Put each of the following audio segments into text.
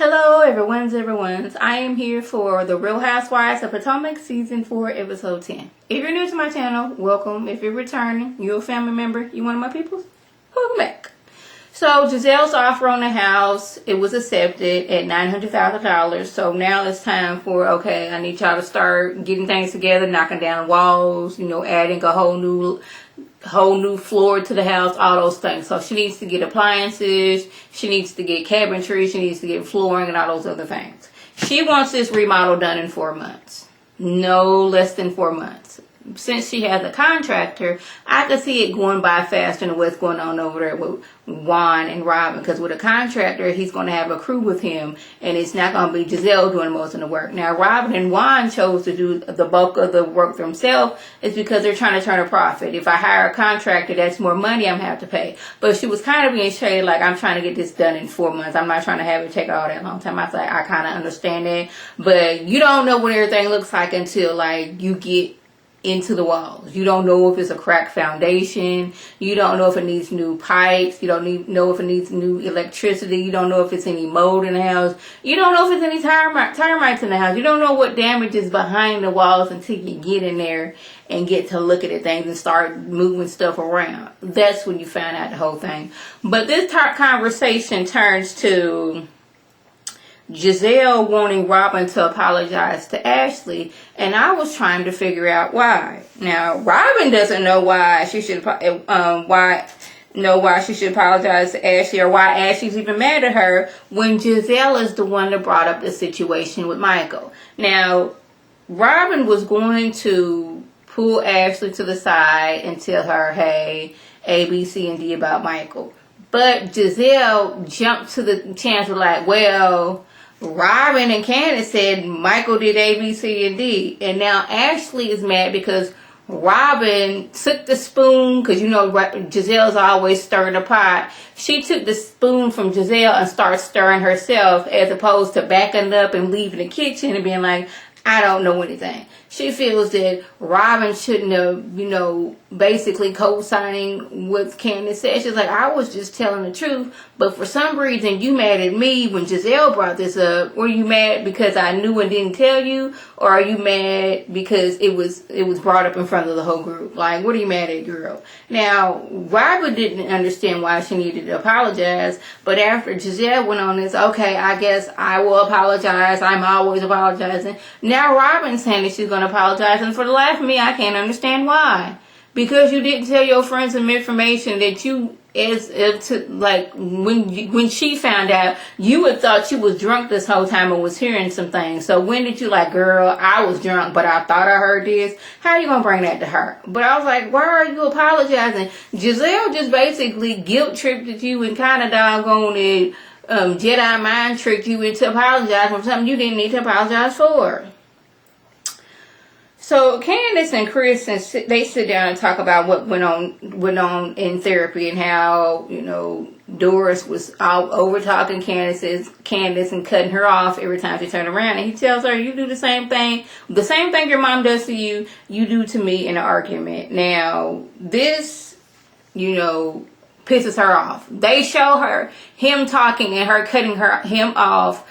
Hello, everyone's. I am here for the Real Housewives of Potomac Season 4, Episode 10. If you're new to my channel, welcome. If you're returning, you're a family member, you one of my peoples, welcome back. So, Giselle's offer on the house, it was accepted at $900,000. So now it's time for, okay, I need y'all to start getting things together, knocking down walls, adding a whole new floor to the house, all those things. So she needs to get appliances, she needs to get cabinetry, she needs to get flooring and all those other things. She wants this remodel done in 4 months. No less than 4 months. Since she has a contractor, I can see it going by faster than what's going on over there with Juan and Robin. Because with a contractor, he's going to have a crew with him, and it's not going to be Giselle doing most of the work. Now, Robin and Juan chose to do the bulk of the work themselves is because they're trying to turn a profit. If I hire a contractor, that's more money I'm going to have to pay. But she was kind of being shaded like, I'm trying to get this done in 4 months. I'm not trying to have it take all that long time. I was like, I kind of understand that. But you don't know what everything looks like until, like, you get into the walls. You don't know if it's a cracked foundation. You don't know if it needs new pipes. You don't know if it needs new electricity. You don't know if it's any mold in the house. You don't know if it's any termites in the house. You don't know what damage is behind the walls until you get in there and get to look at the things and start moving stuff around. That's when you find out the whole thing. But this conversation turns to Giselle wanting Robin to apologize to Ashley, and I was trying to figure out why. Now, Robin doesn't know why she should why she should apologize to Ashley, or why Ashley's even mad at her when Giselle is the one that brought up the situation with Michael. Now, Robin was going to pull Ashley to the side and tell her, hey, A, B, C, and D about Michael. But Giselle jumped to the chance of like, well, Robin and Candace said Michael did A, B, C, and D. And now Ashley is mad because Robin took the spoon, because Giselle's always stirring the pot. She took the spoon from Giselle and started stirring herself, as opposed to backing up and leaving the kitchen and being like, I don't know anything. She feels that Robin shouldn't have, basically co-signing what Candace said. She's like, I was just telling the truth. But for some reason, you mad at me when Giselle brought this up. Were you mad because I knew and didn't tell you? Or are you mad because it was brought up in front of the whole group? Like, what are you mad at, girl? Now, Robin didn't understand why she needed to apologize. But after Giselle went on this, okay, I guess I will apologize. I'm always apologizing. Now Robin's saying that she's going to apologize. And for the life of me, I can't understand why. Because you didn't tell your friends some information that you, when she found out, you had thought she was drunk this whole time and was hearing some things. So when did you like, girl, I was drunk, but I thought I heard this. How are you going to bring that to her? But I was like, why are you apologizing? Giselle just basically guilt-tripped you and kind of doggone it, Jedi mind tricked you into apologizing for something you didn't need to apologize for. So Candace and Chris, they sit down and talk about what went on in therapy and how, Doris was all over talking Candace and cutting her off every time she turned around. And he tells her, you do the same thing your mom does to you, you do to me in an argument. Now, this, pisses her off. They show her him talking and her cutting him off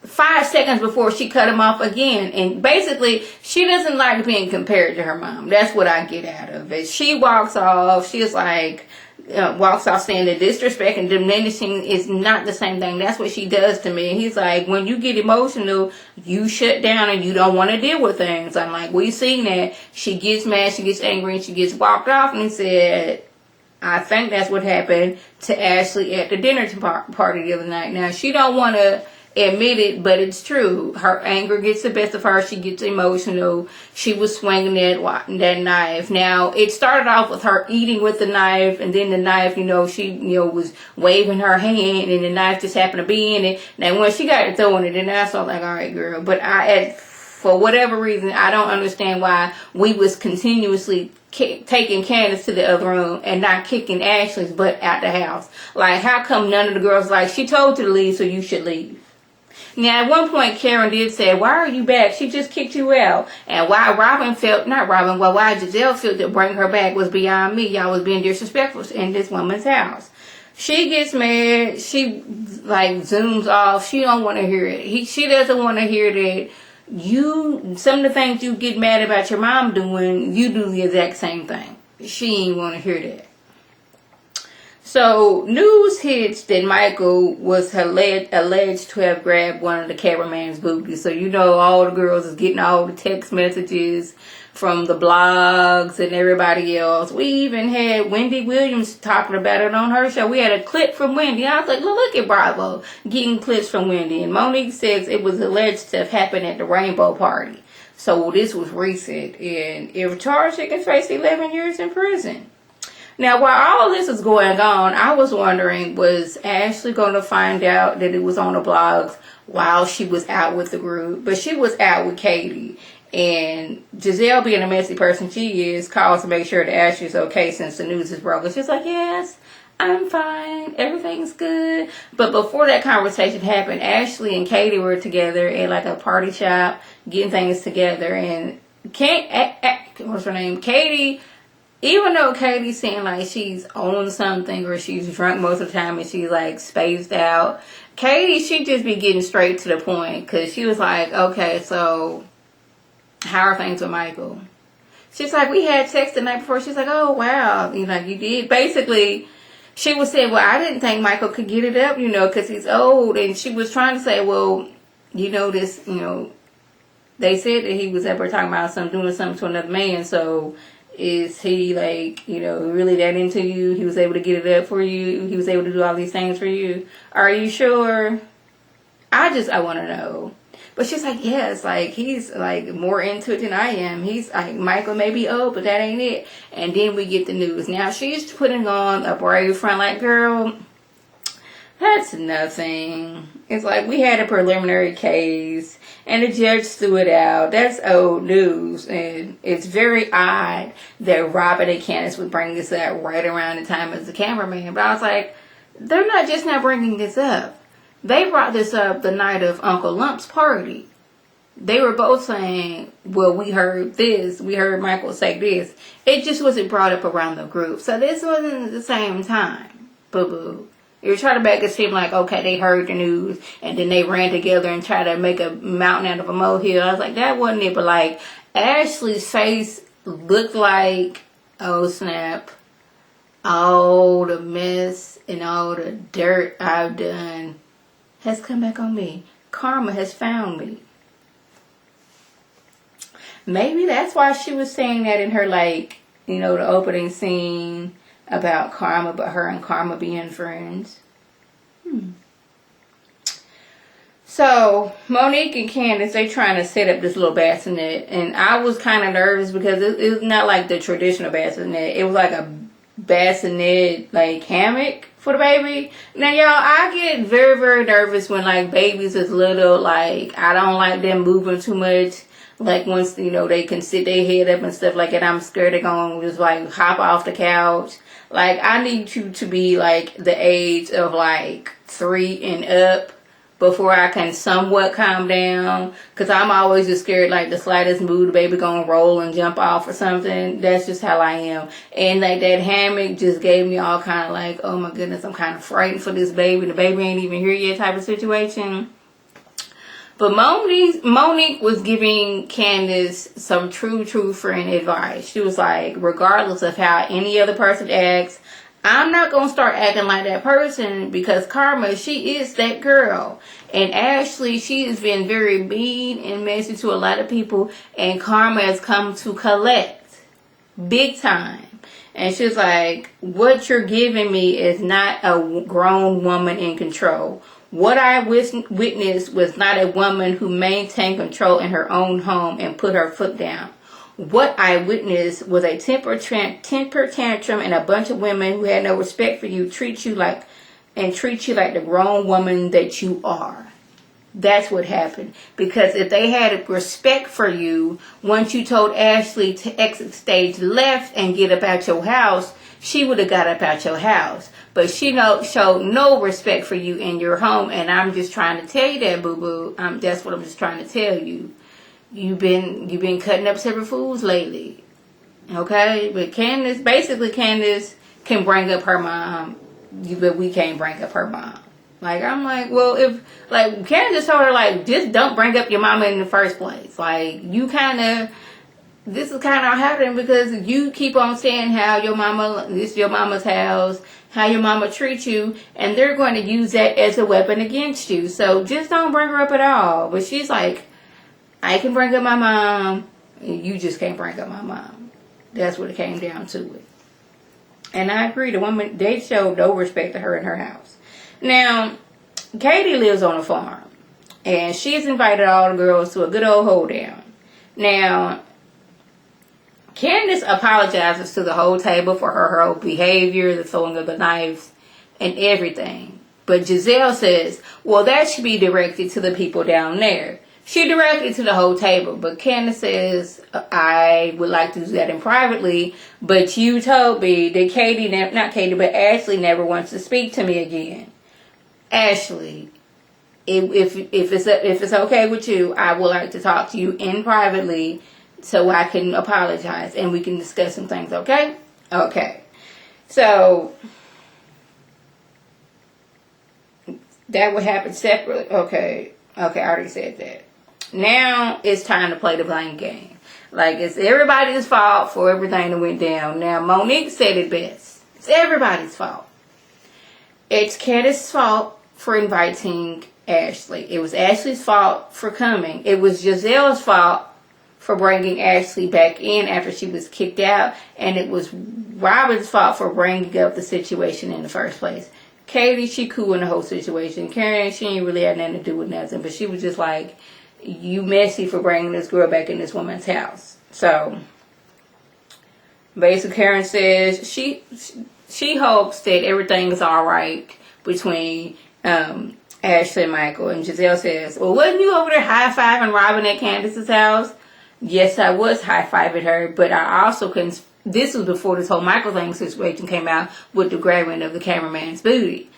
5 seconds before she cut him off again. And basically, she doesn't like being compared to her mom. That's what I get out of it. She walks off. She's like, walks off saying that disrespect and diminishing is not the same thing. That's what she does to me. And he's like, when you get emotional, you shut down and you don't want to deal with things. I'm like, we've seen that. She gets mad, she gets angry, and she gets walked off. And he said, I think that's what happened to Ashley at the dinner party the other night. Now, she don't want to admit it, but it's true. Her anger gets the best of her. She gets emotional. She was swinging that knife. Now, it started off with her eating with the knife, and then the knife, she, was waving her hand, and the knife just happened to be in it. Now, when she got to throwing it, then I was like, all right, girl. But for whatever reason, I don't understand why we was continuously taking Candace to the other room and not kicking Ashley's butt out the house. Like, how come none of the girls like, she told you to leave, so you should leave? Now, at one point, Karen did say, why are you back? She just kicked you out. And why Giselle felt that bringing her back was beyond me. Y'all was being disrespectful in this woman's house. She gets mad. She like zooms off. She don't want to hear it. She doesn't want to hear that some of the things you get mad about your mom doing, you do the exact same thing. She ain't want to hear that. So news hits that Michael was alleged to have grabbed one of the cameraman's boobies. So all the girls is getting all the text messages from the blogs and everybody else. We even had Wendy Williams talking about it on her show. We had a clip from Wendy. I was like, look at Bravo getting clips from Wendy. And Monique says it was alleged to have happened at the Rainbow Party. So this was recent. And if charged, she can face 11 years in prison. Now, while all this is going on, I was wondering, was Ashley going to find out that it was on the blogs while she was out with the group? But she was out with Katie. And Giselle, being a messy person she is, calls to make sure that Ashley's okay since the news is broken. She's like, yes, I'm fine. Everything's good. But before that conversation happened, Ashley and Katie were together at like a party shop, getting things together. And what's her name? Katie, even though Katie seemed like she's on something or she's drunk most of the time and she's like spaced out, Katie, she just be getting straight to the point because she was like, okay, so how are things with Michael? She's like, we had sex the night before. She's like, oh, wow. You did. Basically, she was saying, well, I didn't think Michael could get it up, because he's old. And she was trying to say, well, this, they said that he was ever talking about doing something to another man. So is he like, really that into you? He was able to get it up for you. He was able to do all these things for you. Are you sure? I want to know. But she's like, yes, like he's like more into it than I am. He's like, Michael may be old, but that ain't it. And then we get the news. Now she's putting on a brave front like, girl, that's nothing. It's like we had a preliminary case and the judge threw it out. That's old news. And it's very odd that Robert and Candace would bring this up right around the time as the cameraman. But I was like, they're not just now bringing this up. They brought this up the night of Uncle Lump's party. They were both saying, well, we heard this. We heard Michael say this. It just wasn't brought up around the group. So this wasn't at the same time. Boo-boo. You're trying to make it seem like, okay, they heard the news and then they ran together and tried to make a mountain out of a molehill. I was like, that wasn't it. But like, Ashley's face looked like, oh snap, all the mess and all the dirt I've done has come back on me. Karma has found me. Maybe that's why she was saying that in her, like, the opening scene about Karma, but her and Karma being friends. So, Monique and Candace, they trying to set up this little bassinet. And I was kind of nervous because it's not like the traditional bassinet. It was like a bassinet, like, hammock for the baby. Now, y'all, I get very, very nervous when, like, babies is little. Like, I don't like them moving too much. Like, once, they can sit their head up and stuff like that, I'm scared they're going to just, like, hop off the couch. Like, I need you to be, like, the age of, like, 3 and up before I can somewhat calm down. Because I'm always just scared, like, the slightest move, the baby going to roll and jump off or something. That's just how I am. And, like, that hammock just gave me all kind of, like, oh, my goodness, I'm kind of frightened for this baby. The baby ain't even here yet type of situation. But Monique was giving Candace some true friend advice. She was like, regardless of how any other person acts, I'm not going to start acting like that person because Karma, she is that girl. And Ashley, she has been very mean and messy to a lot of people. And Karma has come to collect big time. And she's like, what you're giving me is not a grown woman in control. What I witnessed was not a woman who maintained control in her own home and put her foot down. What I witnessed was a temper tantrum and a bunch of women who had no respect for you treat you like the grown woman that you are. That's what happened. Because if they had respect for you, once you told Ashley to exit stage left and get up out your house, she would have got up out your house. But she showed no respect for you in your home. And I'm just trying to tell you that, boo-boo. That's what I'm just trying to tell you. You've been cutting up several fools lately. Okay? But Candace can bring up her mom but we can't bring up her mom. Like, I'm like, well, if, like, Candace told her, like, just don't bring up your mama in the first place. Like, you kind of, this is kind of happening because you keep on saying how your mama, this is your mama's house, how your mama treats you, and they're going to use that as a weapon against you. So just don't bring her up at all. But she's like, I can bring up my mom, and you just can't bring up my mom. That's what it came down to it. And I agree, the woman, they showed no respect to her in her house. Now, Katie lives on a farm, and she's invited all the girls to a good old hoedown. Now, Candace apologizes to the whole table for her whole behavior, the throwing of the knives, and everything. But Giselle says, well, that should be directed to the people down there. She directed to the whole table, but Candace says, I would like to do that in privately, but you told me that Ashley never wants to speak to me again. Ashley, if it's okay with you, I would like to talk to you in privately so I can apologize and we can discuss some things, okay? Okay. So, that would happen separately. Okay, I already said that. Now it's time to play the blame game. Like, it's everybody's fault for everything that went down. Now, Monique said it best. It's everybody's fault. It's Candace's fault for inviting Ashley. It was Ashley's fault for coming. It was Giselle's fault for bringing Ashley back in after she was kicked out. And it was Robin's fault for bringing up the situation in the first place. Katie, she cool in the whole situation. Karen, she ain't really had nothing to do with nothing. But she was just like, you messy for bringing this girl back in this woman's house. So, basically Karen says she hopes that everything is alright between Ashley and Michael. And Giselle says, well, wasn't you over there high-fiving Robin at Candace's house? Yes, I was high-fiving her, but I also couldn't. This was before this whole Michael thing situation came out with the grabbing of the cameraman's booty.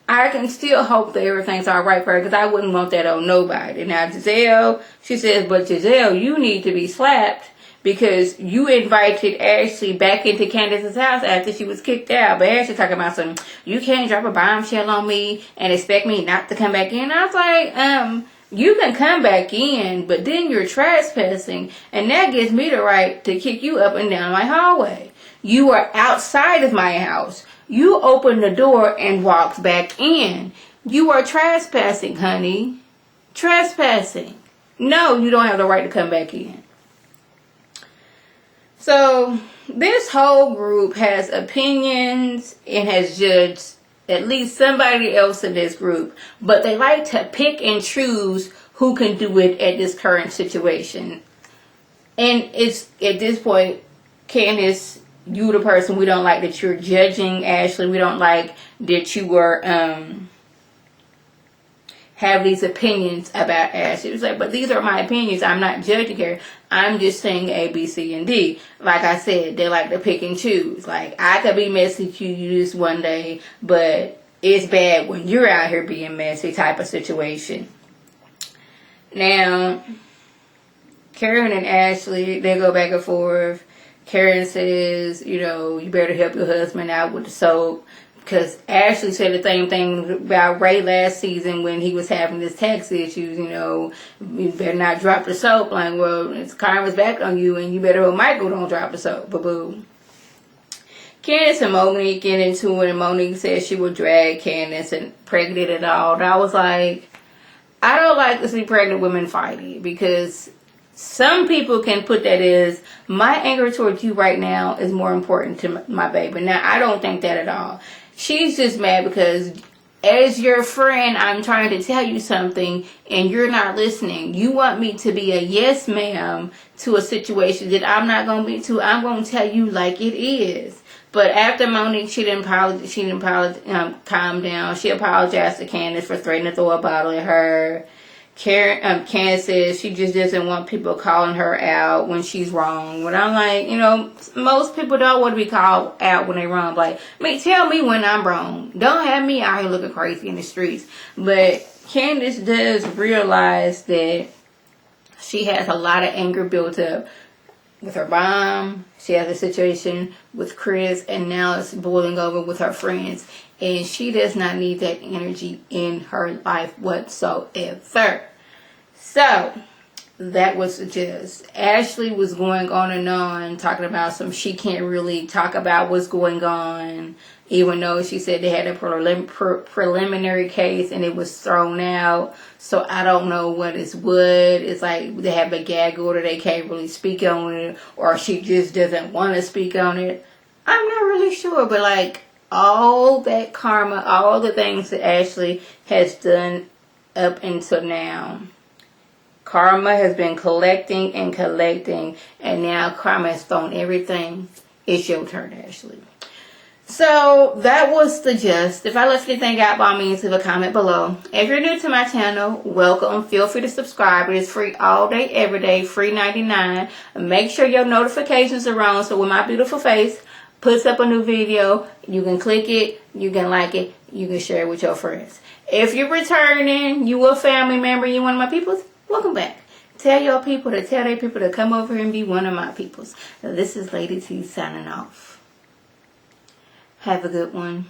I can still hope that everything's alright for her because I wouldn't want that on nobody. Now, Giselle, she says, but Giselle, you need to be slapped because you invited Ashley back into Candace's house after she was kicked out. But Ashley talking about something, you can't drop a bombshell on me and expect me not to come back in. I was like, you can come back in, but then you're trespassing, and that gives me the right to kick you up and down my hallway. You are outside of my house. You opened the door and walked back in. You are trespassing, honey. Trespassing. No, you don't have the right to come back in. So, this whole group has opinions and has judged at least somebody else in this group. But they like to pick and choose who can do it at this current situation. And it's, at this point, Candace, you the person, we don't like that you're judging Ashley. We don't like that you were, have these opinions about Ashley. It was like, but these are my opinions. I'm not judging her. I'm just saying A, B, C, and D. Like I said, they like to pick and choose. Like, I could be messy to you this one day, but it's bad when you're out here being messy type of situation. Now, Karen and Ashley, they go back and forth. Karen says, you know, you better help your husband out with the soap. Because Ashley said the same thing about Ray last season when he was having his tax issues, you know. You better not drop the soap. Like, well, it's karma's back on you, and you better hope Michael don't drop the soap. Boo-boo. Candace and Monique get into it, and Monique says she would drag Candace and pregnant and all. And I was like, I don't like to see pregnant women fighting because some people can put that as, my anger towards you right now is more important to my baby. Now, I don't think that at all. She's just mad because as your friend, I'm trying to tell you something and you're not listening. You want me to be a yes ma'am to a situation that I'm not going to be to. I'm going to tell you like it is. But after Monique, she didn't calm down. She apologized to Candace for threatening to throw a bottle at her. Candace says she just doesn't want people calling her out when she's wrong. But I'm like, you know, most people don't want to be called out when they're wrong. Like, tell me when I'm wrong. Don't have me out here looking crazy in the streets. But Candace does realize that she has a lot of anger built up with her mom. She has a situation with Chris, and now it's boiling over with her friends. And she does not need that energy in her life whatsoever. So, that was just, Ashley was going on and on, talking about she can't really talk about what's going on, even though she said they had a preliminary case and it was thrown out. So I don't know what is what. It's like they have a gag order, they can't really speak on it, or she just doesn't want to speak on it. I'm not really sure, but like all that karma, all the things that Ashley has done up until now, karma has been collecting and collecting, and now karma has thrown everything. It's your turn, Ashley. So that was the gist. If I left anything out, by all means, leave a comment below. If you're new to my channel, welcome. Feel free to subscribe. It is free all day, every day, free 99. Make sure your notifications are on, so when my beautiful face puts up a new video, you can click it, you can like it, you can share it with your friends. If you're returning, you a family member, you one of my peoples, welcome back. Tell your people to tell their people to come over and be one of my peoples. Now, this is Lady T signing off. Have a good one.